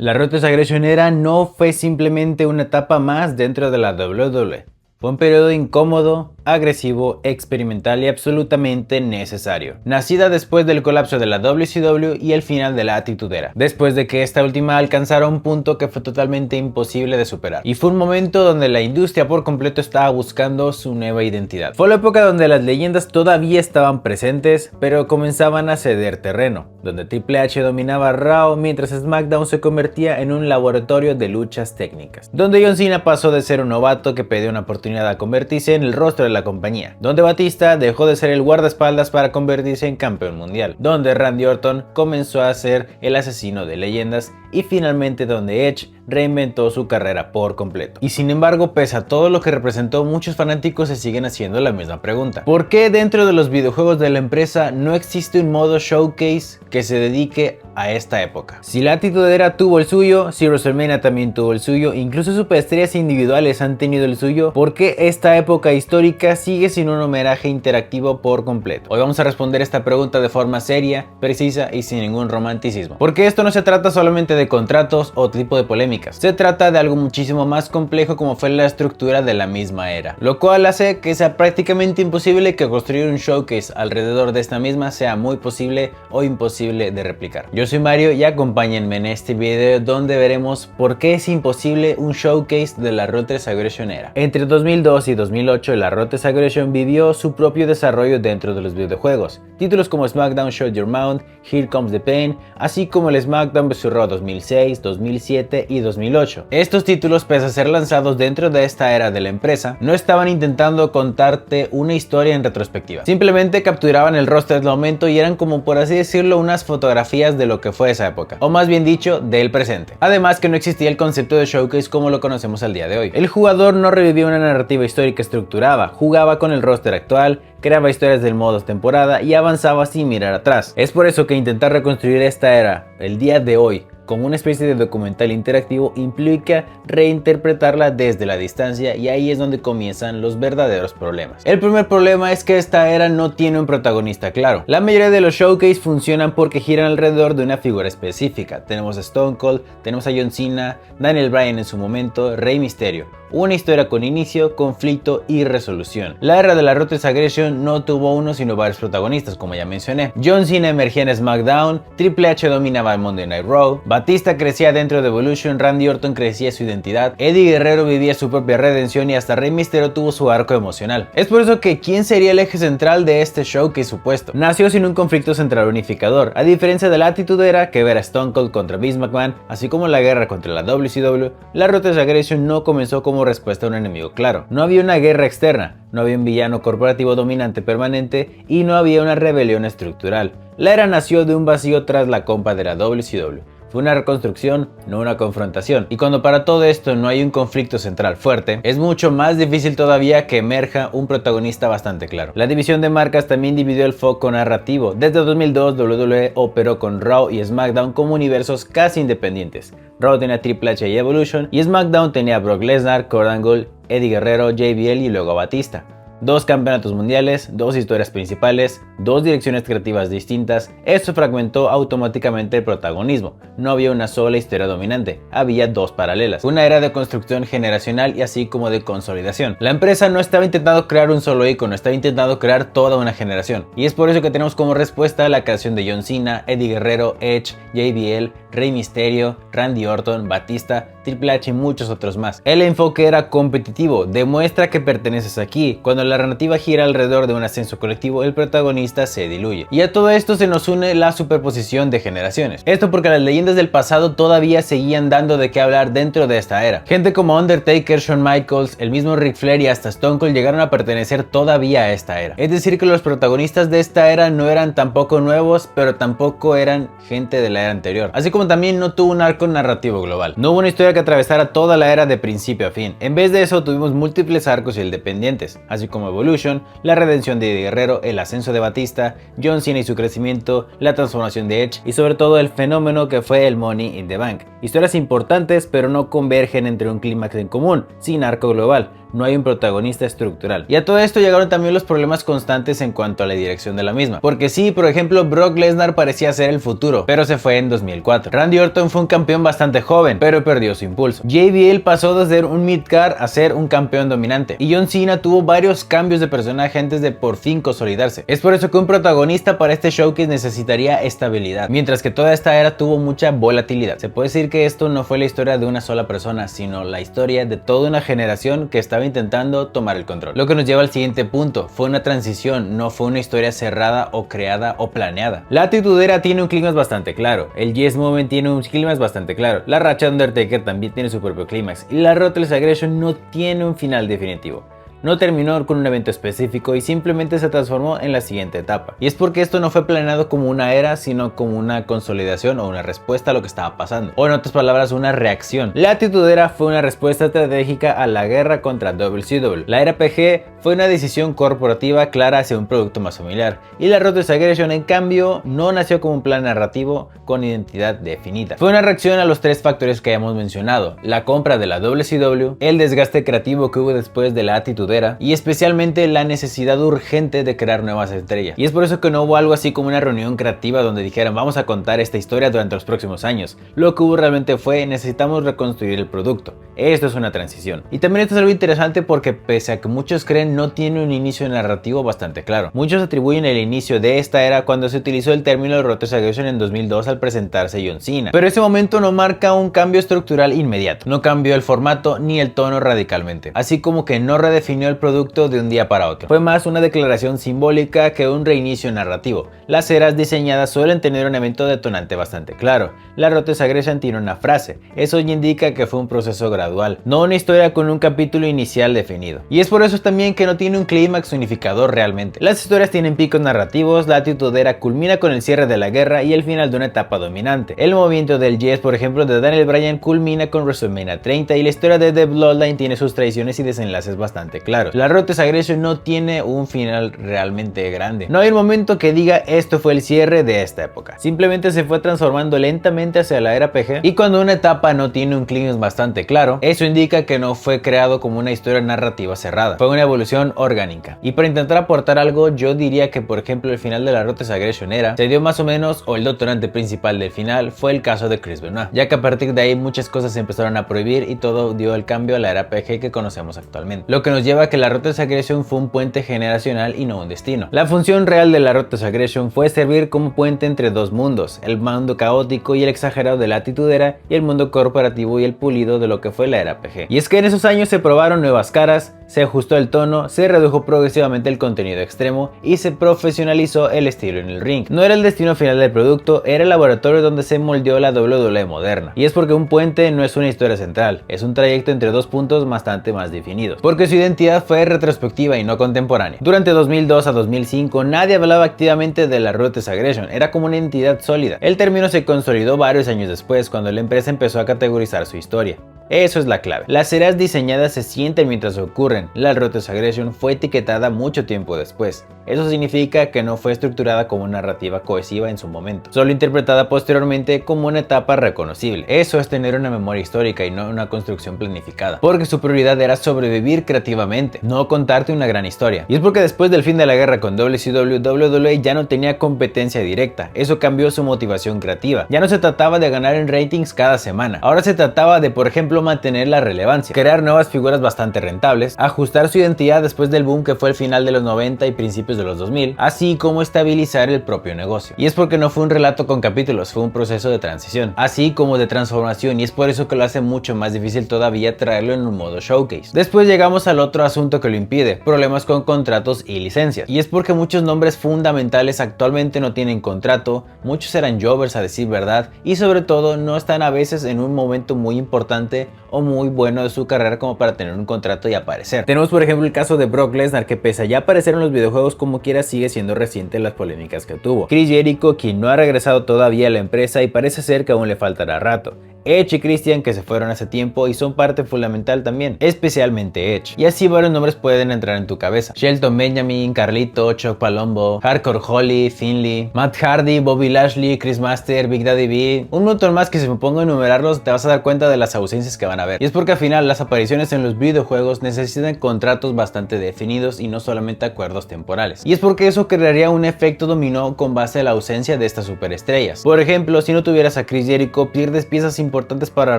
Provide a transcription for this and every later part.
La Ruthless Aggression Era no fue simplemente una etapa más dentro de la WWE. Fue un periodo incómodo, agresivo, experimental y absolutamente necesario. Nacida después del colapso de la WCW y el final de la Attitude Era, después de que esta última alcanzara un punto que fue totalmente imposible de superar. Y fue un momento donde la industria por completo estaba buscando su nueva identidad. Fue la época donde las leyendas todavía estaban presentes, pero comenzaban a ceder terreno, donde Triple H dominaba Raw mientras SmackDown se convertía en un laboratorio de luchas técnicas, donde John Cena pasó de ser un novato que pedía una oportunidad a convertirse en el rostro de la compañía, donde Batista dejó de ser el guardaespaldas para convertirse en campeón mundial, donde Randy Orton comenzó a ser el asesino de leyendas y finalmente donde Edge reinventó su carrera por completo. Y sin embargo, pese a todo lo que representó, muchos fanáticos se siguen haciendo la misma pregunta: ¿por qué dentro de los videojuegos de la empresa no existe un modo showcase que se dedique a esta época? Si la Attitude Era tuvo el suyo, si WrestleMania también tuvo el suyo, incluso superestrellas individuales han tenido el suyo, ¿por qué esta época histórica sigue sin un homenaje interactivo por completo? Hoy vamos a responder esta pregunta de forma seria, precisa y sin ningún romanticismo, porque esto no se trata solamente de contratos o tipo de polémicas, se trata de algo muchísimo más complejo, como fue la estructura de la misma era, lo cual hace que sea prácticamente imposible que construir un showcase alrededor de esta misma sea muy posible o imposible de replicar. Yo soy Mario y acompáñenme en este video donde veremos por qué es imposible un showcase de la Ruthless Aggression Era. Entre 2002 y 2008 la Ruthless Aggression vivió su propio desarrollo dentro de los videojuegos. Títulos como SmackDown Shut Your Mouth, Here Comes the Pain, así como el SmackDown vs Raw 2006, 2007 y 2008. Estos títulos, pese a ser lanzados dentro de esta era de la empresa, no estaban intentando contarte una historia en retrospectiva. Simplemente capturaban el roster del momento y eran, como por así decirlo, unas fotografías de lo que fue esa época, o más bien dicho, del presente. Además que no existía el concepto de showcase como lo conocemos al día de hoy. El jugador no revivía una narrativa histórica estructurada, jugaba con el roster actual, creaba historias del modo temporada y avanzaba sin mirar atrás. Es por eso que intentar reconstruir esta era el día de hoy como una especie de documental interactivo implica reinterpretarla desde la distancia, y ahí es donde comienzan los verdaderos problemas. El primer problema es que esta era no tiene un protagonista claro. La mayoría de los showcase funcionan porque giran alrededor de una figura específica. Tenemos a Stone Cold, tenemos a John Cena, Daniel Bryan en su momento, Rey Mysterio. Una historia con inicio, conflicto y resolución. La era de la Ruthless Aggression no tuvo uno sino varios protagonistas, como ya mencioné. John Cena emergía en SmackDown, Triple H dominaba el Monday Night Raw, Batista crecía dentro de Evolution, Randy Orton crecía su identidad, Eddie Guerrero vivía su propia redención y hasta Rey Mysterio tuvo su arco emocional. Es por eso que ¿quién sería el eje central de este showcase supuesto? Nació sin un conflicto central unificador, a diferencia de la Attitude Era, que ver a Stone Cold contra Vince McMahon, así como la guerra contra la WCW. La Ruthless Aggression no comenzó como respuesta a un enemigo claro. No había una guerra externa, no había un villano corporativo dominante permanente y no había una rebelión estructural. La era nació de un vacío tras la compra de la WCW. Fue una reconstrucción, no una confrontación. Y cuando para todo esto no hay un conflicto central fuerte, es mucho más difícil todavía que emerja un protagonista bastante claro. La división de marcas también dividió el foco narrativo. Desde 2002, WWE operó con Raw y SmackDown como universos casi independientes. Raw tenía Triple H y Evolution, y SmackDown tenía a Brock Lesnar, Kurt Angle, Eddie Guerrero, JBL y luego a Batista. Dos campeonatos mundiales, dos historias principales, dos direcciones creativas distintas. Esto fragmentó automáticamente el protagonismo. No había una sola historia dominante, había dos paralelas. Una era de construcción generacional y así como de consolidación. La empresa no estaba intentando crear un solo icono, estaba intentando crear toda una generación. Y es por eso que tenemos como respuesta la creación de John Cena, Eddie Guerrero, Edge, JBL, Rey Mysterio, Randy Orton, Batista, Triple H y muchos otros más. El enfoque era competitivo, demuestra que perteneces aquí. Cuando la narrativa gira alrededor de un ascenso colectivo, el protagonista se diluye. Y a todo esto se nos une la superposición de generaciones. Esto porque las leyendas del pasado todavía seguían dando de qué hablar dentro de esta era. Gente como Undertaker, Shawn Michaels, el mismo Ric Flair y hasta Stone Cold llegaron a pertenecer todavía a esta era. Es decir que los protagonistas de esta era no eran tampoco nuevos, pero tampoco eran gente de la era anterior. Así como también no tuvo un arco narrativo global. No hubo una historia que atravesara toda la era de principio a fin. En vez de eso tuvimos múltiples arcos independientes, así como Evolution, la redención de Eddie Guerrero, el ascenso de Batista, John Cena y su crecimiento, la transformación de Edge y sobre todo el fenómeno que fue el Money in the Bank. Historias importantes pero no convergen entre un clímax en común, sin arco global. no hay un protagonista estructural. Y a todo esto llegaron también los problemas constantes en cuanto a la dirección de la misma, porque sí, por ejemplo, Brock Lesnar parecía ser el futuro, pero se fue en 2004. Randy Orton fue un campeón bastante joven, pero perdió su impulso. JBL pasó de ser un mid-card a ser un campeón dominante, y John Cena tuvo varios cambios de personaje antes de por fin consolidarse. Es por eso que un protagonista para este showcase necesitaría estabilidad, mientras que toda esta era tuvo mucha volatilidad. Se puede decir que esto no fue la historia de una sola persona, sino la historia de toda una generación que estaba intentando tomar el control. Lo que nos lleva al siguiente punto: fue una transición, no fue una historia cerrada o creada o planeada. La Attitude Era tiene un clímax bastante claro, el Yes Moment tiene un clímax bastante claro, la racha de Undertaker también tiene su propio clímax, y la Ruthless Aggression no tiene un final definitivo. No terminó con un evento específico y simplemente se transformó en la siguiente etapa. Y es porque esto no fue planeado como una era, sino como una consolidación o una respuesta a lo que estaba pasando. O en otras palabras, una reacción. La Attitude Era fue una respuesta estratégica a la guerra contra WCW. La era PG fue una decisión corporativa clara hacia un producto más familiar. Y la Ruthless Aggression, en cambio, no nació como un plan narrativo con identidad definida. Fue una reacción a los tres factores que hemos mencionado: la compra de la WCW, el desgaste creativo que hubo después de la Attitude Era, y especialmente la necesidad urgente de crear nuevas estrellas. Y es por eso que no hubo algo así como una reunión creativa donde dijeran vamos a contar esta historia durante los próximos años. Lo que hubo realmente fue necesitamos reconstruir el producto. Esto es una transición. Y también esto es algo interesante porque pese a que muchos creen no tiene un inicio narrativo bastante claro. Muchos atribuyen el inicio de esta era cuando se utilizó el término Ruthless Aggression en 2002 al presentarse John Cena. Pero ese momento no marca un cambio estructural inmediato. No cambió el formato ni el tono radicalmente. Así como que no redefinió el producto de un día para otro. Fue más una declaración simbólica que un reinicio narrativo. Las eras diseñadas suelen tener un evento detonante bastante claro. La Ruthless Aggression tiene una frase. Eso ya indica que fue un proceso gradual, no una historia con un capítulo inicial definido. Y es por eso también que no tiene un clímax unificador realmente. Las historias tienen picos narrativos, la Attitude Era culmina con el cierre de la guerra y el final de una etapa dominante. El movimiento del Yes, por ejemplo, de Daniel Bryan culmina con WrestleMania 30 y la historia de The Bloodline tiene sus traiciones y desenlaces bastante claros. La Ruthless Aggression no tiene un final realmente grande. No hay un momento que diga esto fue el cierre de esta época. Simplemente se fue transformando lentamente hacia la era PG, y cuando una etapa no tiene un clímax bastante claro, eso indica que no fue creado como una historia narrativa cerrada. Fue una evolución orgánica. Y para intentar aportar algo, yo diría que por ejemplo el final de la Ruthless Aggression Era se dio más o menos, o el detonante principal del final fue el caso de Chris Benoit, ya que a partir de ahí muchas cosas se empezaron a prohibir y todo dio el cambio a la era PG que conocemos actualmente. Lo que nos lleva a que la Ruthless Aggression fue un puente generacional y no un destino. La función real de la Ruthless Aggression fue servir como puente entre dos mundos, el mundo caótico y el exagerado de la Attitude Era y el mundo corporativo y el pulido de lo que fue la era PG. Y es que en esos años se probaron nuevas caras, se ajustó el tono, se redujo progresivamente el contenido extremo y se profesionalizó el estilo en el ring. No era el destino final del producto, era el laboratorio donde se moldeó la WWE moderna. Y es porque un puente no es una historia central, es un trayecto entre dos puntos bastante más definidos, porque su identidad fue retrospectiva y no contemporánea. Durante 2002 a 2005 nadie hablaba activamente de la Ruthless Aggression, era como una entidad sólida. El término se consolidó varios años después cuando la empresa empezó a categorizar su historia. Eso es la clave. Las eras diseñadas se sienten mientras ocurren. La Ruthless Aggression fue etiquetada mucho tiempo después. Eso significa que no fue estructurada como una narrativa cohesiva en su momento, solo interpretada posteriormente como una etapa reconocible. Eso es tener una memoria histórica y no una construcción planificada, porque su prioridad era sobrevivir creativamente, no contarte una gran historia. Y es porque después del fin de la guerra con WCW, WWE ya no tenía competencia directa. Eso cambió su motivación creativa. Ya no se trataba de ganar en ratings cada semana. Ahora se trataba de, por ejemplo, mantener la relevancia, crear nuevas figuras bastante rentables, ajustar su identidad después del boom que fue el final de los 90 y principios de los 2000, así como estabilizar el propio negocio. Y es porque no fue un relato con capítulos, fue un proceso de transición, así como de transformación, y es por eso que lo hace mucho más difícil todavía traerlo en un modo showcase. Después llegamos al otro asunto que lo impide, problemas con contratos y licencias. Y es porque muchos nombres fundamentales actualmente no tienen contrato, muchos eran jobbers a decir verdad, y sobre todo no están a veces en un momento muy importante o muy bueno de su carrera como para tener un contrato y aparecer. Tenemos por ejemplo el caso de Brock Lesnar, que pese a ya aparecer en los videojuegos como quiera sigue siendo reciente las polémicas que tuvo. Chris Jericho, quien no ha regresado todavía a la empresa y parece ser que aún le faltará rato. Edge y Christian, que se fueron hace tiempo y son parte fundamental también, especialmente Edge. Y así varios nombres pueden entrar en tu cabeza: Shelton Benjamin, Carlito, Chuck Palumbo, Hardcore Holly, Finley, Matt Hardy, Bobby Lashley, Chris Master, Big Daddy V, un montón más que si me pongo a enumerarlos te vas a dar cuenta de las ausencias que van a haber. Y es porque al final las apariciones en los videojuegos necesitan contratos bastante definidos y no solamente acuerdos temporales. Y es porque eso crearía un efecto dominó con base a la ausencia de estas superestrellas. Por ejemplo, si no tuvieras a Chris Jericho, pierdes piezas importantes para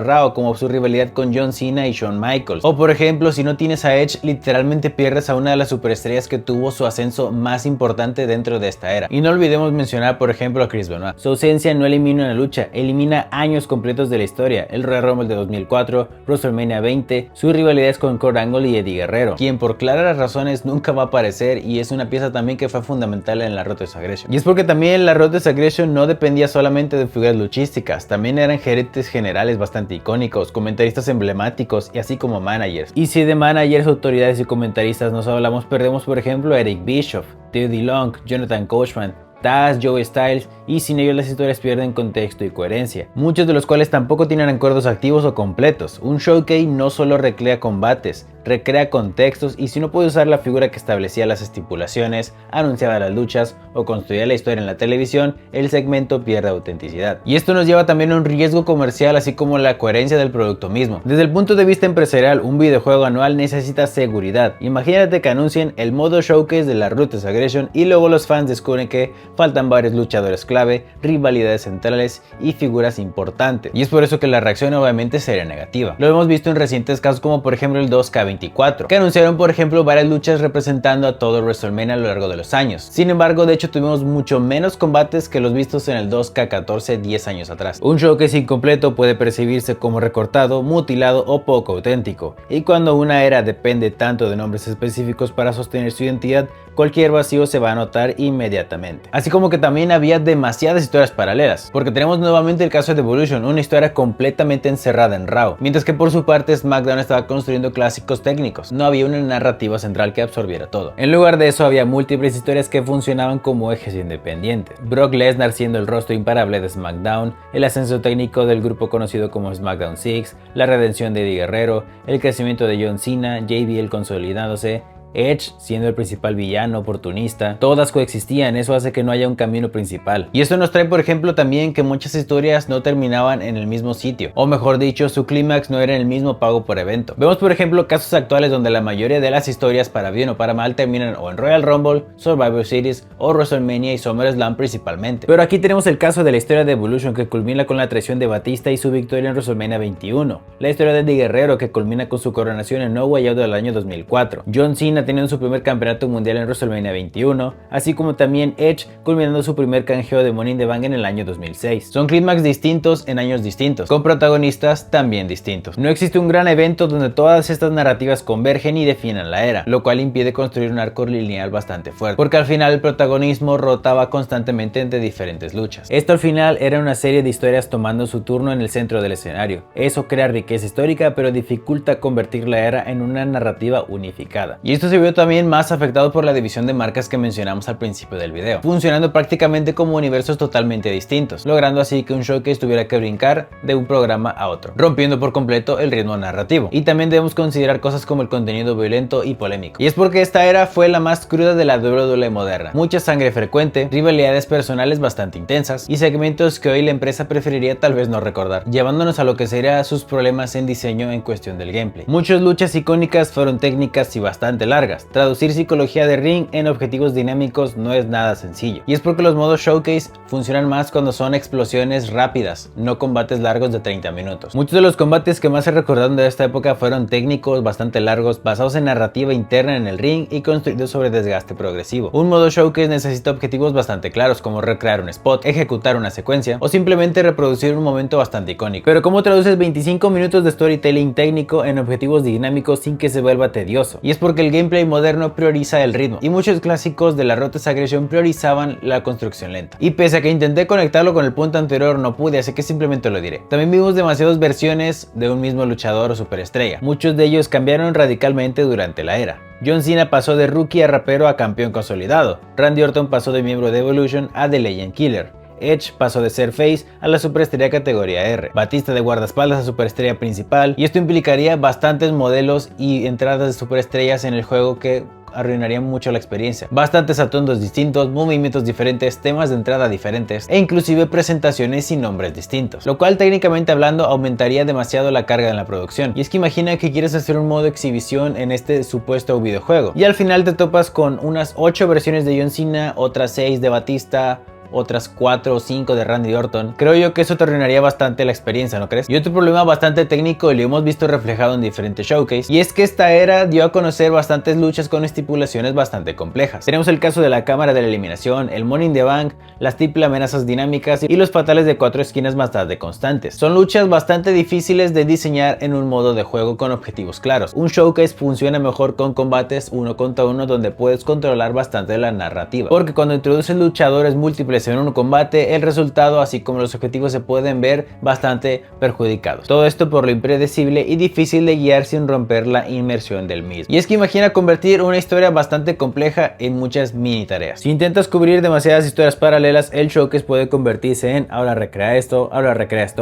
Raw, como su rivalidad con John Cena y Shawn Michaels. O por ejemplo, si no tienes a Edge, literalmente pierdes a una de las superestrellas que tuvo su ascenso más importante dentro de esta era. Y no olvidemos mencionar por ejemplo a Chris Benoit. Su ausencia no elimina una lucha, elimina años completos de la historia: el Royal Rumble de 2004, WrestleMania 20, sus rivalidades con Kurt Angle y Eddie Guerrero, quien por claras razones nunca va a aparecer, y es una pieza también que fue fundamental en la Ruthless Aggression. Y es porque también la Ruthless Aggression no dependía solamente de figuras luchísticas, también eran gerentes generales bastante icónicos, comentaristas emblemáticos y así como managers. Y si de managers, autoridades y comentaristas nos hablamos, perdemos por ejemplo a Eric Bischoff, Teddy Long, Jonathan Coachman, Taz, Joey Styles, y sin ellos las historias pierden contexto y coherencia, muchos de los cuales tampoco tienen acuerdos activos o completos. Un showcase no solo recrea combates, recrea contextos, y si no puede usar la figura que establecía las estipulaciones, anunciaba las luchas o construía la historia en la televisión, el segmento pierde autenticidad. Y esto nos lleva también a un riesgo comercial, así como la coherencia del producto mismo. Desde el punto de vista empresarial, un videojuego anual necesita seguridad. Imagínate que anuncien el modo showcase de la Ruthless Aggression y luego los fans descubren que faltan varios luchadores clave, rivalidades centrales y figuras importantes. Y es por eso que la reacción obviamente sería negativa. Lo hemos visto en recientes casos como por ejemplo el 2K24, que anunciaron por ejemplo varias luchas representando a todo WrestleMania a lo largo de los años. Sin embargo, de hecho tuvimos mucho menos combates que los vistos en el 2K14 10 años atrás. Un showcase incompleto puede percibirse como recortado, mutilado o poco auténtico. Y cuando una era depende tanto de nombres específicos para sostener su identidad, cualquier vacío se va a notar inmediatamente. Así como que también había demasiadas historias paralelas, porque tenemos nuevamente el caso de Evolution, una historia completamente encerrada en Raw, mientras que por su parte SmackDown estaba construyendo clásicos técnicos. No había una narrativa central que absorbiera todo. En lugar de eso había múltiples historias que funcionaban como ejes independientes. Brock Lesnar siendo el rostro imparable de SmackDown, el ascenso técnico del grupo conocido como SmackDown 6, la redención de Eddie Guerrero, el crecimiento de John Cena, JBL consolidándose, Edge siendo el principal villano oportunista. Todas coexistían, eso hace que no haya un camino principal. Y esto nos trae por ejemplo también que muchas historias no terminaban en el mismo sitio, o mejor dicho, su clímax no era en el mismo pago por evento. Vemos por ejemplo casos actuales donde la mayoría de las historias, para bien o para mal, terminan o en Royal Rumble, Survivor Series o WrestleMania y SummerSlam principalmente. Pero aquí tenemos el caso de la historia de Evolution, que culmina con la traición de Batista y su victoria en WrestleMania 21, la historia de Eddie Guerrero, que culmina con su coronación en No Way Out del año 2004, John Cena teniendo su primer campeonato mundial en WrestleMania 21, así como también Edge culminando su primer canjeo de Money in the Bank en el año 2006. Son clímax distintos en años distintos, con protagonistas también distintos. No existe un gran evento donde todas estas narrativas convergen y definan la era, lo cual impide construir un arco lineal bastante fuerte, porque al final el protagonismo rotaba constantemente entre diferentes luchas. Esto al final era una serie de historias tomando su turno en el centro del escenario. Eso crea riqueza histórica, pero dificulta convertir la era en una narrativa unificada. Y esto se vio también más afectado por la división de marcas que mencionamos al principio del video, funcionando prácticamente como universos totalmente distintos, logrando así que un showcase tuviera que brincar de un programa a otro, rompiendo por completo el ritmo narrativo. Y también debemos considerar cosas como el contenido violento y polémico. Y es porque esta era fue la más cruda de la WWE moderna. Mucha sangre frecuente, rivalidades personales bastante intensas y segmentos que hoy la empresa preferiría tal vez no recordar, llevándonos a lo que sería sus problemas en diseño en cuestión del gameplay. Muchas luchas icónicas fueron técnicas y bastante largas. Traducir psicología de ring en objetivos dinámicos no es nada sencillo, y es porque los modos showcase funcionan más cuando son explosiones rápidas, no combates largos de 30 minutos. Muchos de los combates que más se recordaron de esta época fueron técnicos, bastante largos, basados en narrativa interna en el ring y construidos sobre desgaste progresivo. Un modo showcase necesita objetivos bastante claros, como recrear un spot, ejecutar una secuencia o simplemente reproducir un momento bastante icónico. Pero ¿cómo traduces 25 minutos de storytelling técnico en objetivos dinámicos sin que se vuelva tedioso? Y es porque el gameplay moderno prioriza el ritmo, y muchos clásicos de la Ruthless Aggression priorizaban la construcción lenta. Y pese a que intenté conectarlo con el punto anterior, no pude, así que simplemente lo diré. También vimos demasiadas versiones de un mismo luchador o superestrella. Muchos de ellos cambiaron radicalmente durante la era. John Cena pasó de rookie a rapero a campeón consolidado. Randy Orton pasó de miembro de Evolution a The Legend Killer. Edge pasó de ser Face a la superestrella categoría R, Batista de guardaespaldas a superestrella principal, y esto implicaría bastantes modelos y entradas de superestrellas en el juego que arruinaría mucho la experiencia. Bastantes atuendos distintos, movimientos diferentes, temas de entrada diferentes e inclusive presentaciones y nombres distintos, lo cual técnicamente hablando aumentaría demasiado la carga en la producción. Y es que imagina que quieres hacer un modo exhibición en este supuesto videojuego y al final te topas con unas 8 versiones de John Cena, otras 6 de Batista, otras 4 o 5 de Randy Orton. Creo yo que eso te arruinaría bastante la experiencia, ¿no crees? Y otro problema bastante técnico y lo hemos visto reflejado en diferentes showcase, y es que esta era dio a conocer bastantes luchas con estipulaciones bastante complejas. Tenemos el caso de la cámara de la eliminación, el Money in the Bank, las triple amenazas dinámicas y los fatales de 4 esquinas bastante constantes. Son luchas bastante difíciles de diseñar en un modo de juego con objetivos claros. Un showcase funciona mejor con combates 1 contra 1 donde puedes controlar bastante la narrativa, porque cuando introduces luchadores múltiples en un combate, el resultado así como los objetivos se pueden ver bastante perjudicados. Todo esto por lo impredecible y difícil de guiar sin romper la inmersión del mismo. Y es que imagina convertir una historia bastante compleja en muchas mini tareas. Si intentas cubrir demasiadas historias paralelas, el showcase puede convertirse en ahora recrea esto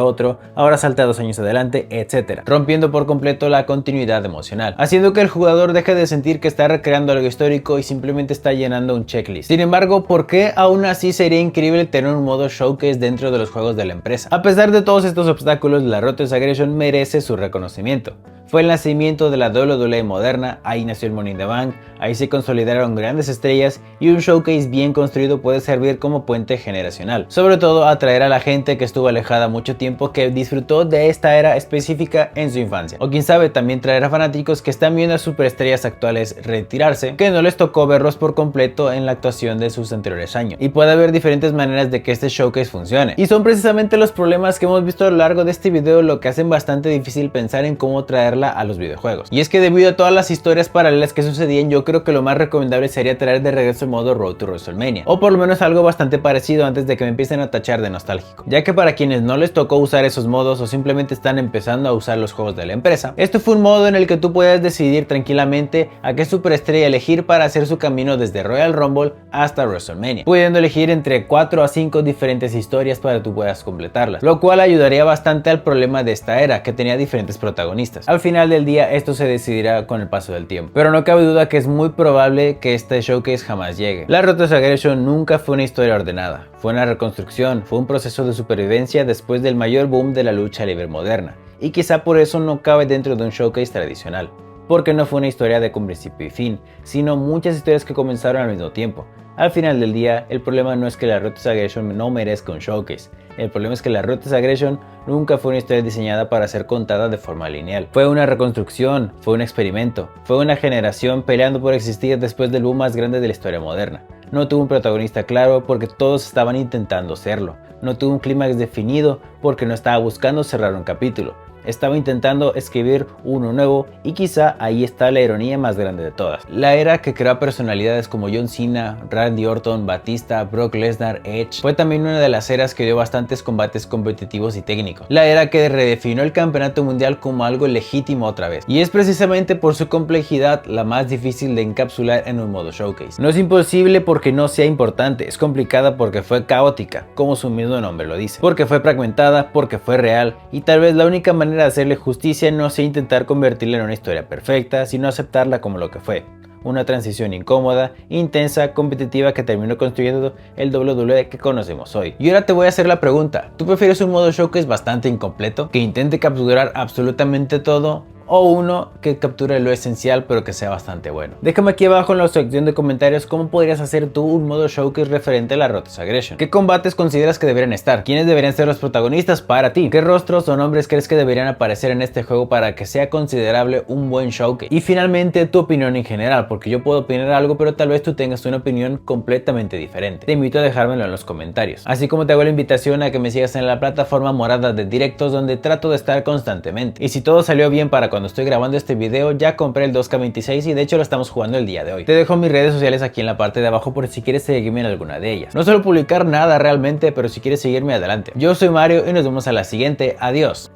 otro, ahora salta 2 años adelante, etc., rompiendo por completo la continuidad emocional, haciendo que el jugador deje de sentir que está recreando algo histórico y simplemente está llenando un checklist. Sin embargo, ¿por qué aún así sería increíble tener un modo showcase dentro de los juegos de la empresa? A pesar de todos estos obstáculos, la Ruthless Aggression merece su reconocimiento. Fue el nacimiento de la WWE moderna, ahí nació el Money in the Bank, ahí se consolidaron grandes estrellas y un showcase bien construido puede servir como puente generacional. Sobre todo atraer a la gente que estuvo alejada mucho tiempo, que disfrutó de esta era específica en su infancia. O quién sabe, también traer a fanáticos que están viendo a superestrellas actuales retirarse, que no les tocó verlos por completo en la actuación de sus anteriores años. Y puede haber diferentes maneras de que este showcase funcione. Y son precisamente los problemas que hemos visto a lo largo de este video lo que hacen bastante difícil pensar en cómo traerla a los videojuegos. Y es que debido a todas las historias paralelas que sucedían, yo creo que lo más recomendable sería traer de regreso el modo Road to WrestleMania, o por lo menos algo bastante parecido antes de que me empiecen a tachar de nostálgico, ya que para quienes no les tocó usar esos modos o simplemente están empezando a usar los juegos de la empresa, esto fue un modo en el que tú puedes decidir tranquilamente a qué superestrella elegir para hacer su camino desde Royal Rumble hasta WrestleMania, pudiendo elegir entre 4 a 5 diferentes historias para que tú puedas completarlas, lo cual ayudaría bastante al problema de esta era, que tenía diferentes protagonistas. Al final del día esto se decidirá con el paso del tiempo, pero no cabe duda que es muy probable que este showcase jamás llegue. La Ruthless Aggression nunca fue una historia ordenada, fue una reconstrucción, fue un proceso de supervivencia después del mayor boom de la lucha libre moderna, y quizá por eso no cabe dentro de un showcase tradicional, porque no fue una historia de con principio y fin, sino muchas historias que comenzaron al mismo tiempo. Al final del día, el problema no es que la Ruthless Aggression no merezca un showcase, el problema es que la Ruthless Aggression nunca fue una historia diseñada para ser contada de forma lineal. Fue una reconstrucción, fue un experimento, fue una generación peleando por existir después del boom más grande de la historia moderna. No tuvo un protagonista claro porque todos estaban intentando serlo. No tuvo un clímax definido porque no estaba buscando cerrar un capítulo. Estaba intentando escribir uno nuevo y quizá ahí está la ironía más grande de todas. La era que creó personalidades como John Cena, Randy Orton, Batista, Brock Lesnar, Edge fue también una de las eras que dio bastantes combates competitivos y técnicos. La era que redefinió el campeonato mundial como algo legítimo otra vez. Y es precisamente por su complejidad la más difícil de encapsular en un modo showcase. No es imposible porque no sea importante, es complicada porque fue caótica, como su mismo nombre lo dice. Porque fue fragmentada, porque fue real y tal vez la única manera de hacerle justicia no sea intentar convertirla en una historia perfecta, sino aceptarla como lo que fue. Una transición incómoda, intensa, competitiva que terminó construyendo el WWE que conocemos hoy. Y ahora te voy a hacer la pregunta, ¿tú prefieres un modo showcase bastante incompleto, que intente capturar absolutamente todo? O uno que capture lo esencial pero que sea bastante bueno. Déjame aquí abajo en la sección de comentarios cómo podrías hacer tú un modo showcase referente a la Ruthless Aggression. ¿Qué combates consideras que deberían estar? ¿Quiénes deberían ser los protagonistas para ti? ¿Qué rostros o nombres crees que deberían aparecer en este juego para que sea considerable un buen showcase? Y finalmente tu opinión en general, porque yo puedo opinar algo pero tal vez tú tengas una opinión completamente diferente. Te invito a dejármelo en los comentarios. Así como te hago la invitación a que me sigas en la plataforma morada de directos donde trato de estar constantemente. Y si todo salió bien para cuando estoy grabando este video, ya compré el 2K26 y de hecho lo estamos jugando el día de hoy. Te dejo mis redes sociales aquí en la parte de abajo por si quieres seguirme en alguna de ellas. No suelo publicar nada realmente, pero si quieres seguirme adelante. Yo soy Mario y nos vemos a la siguiente. Adiós.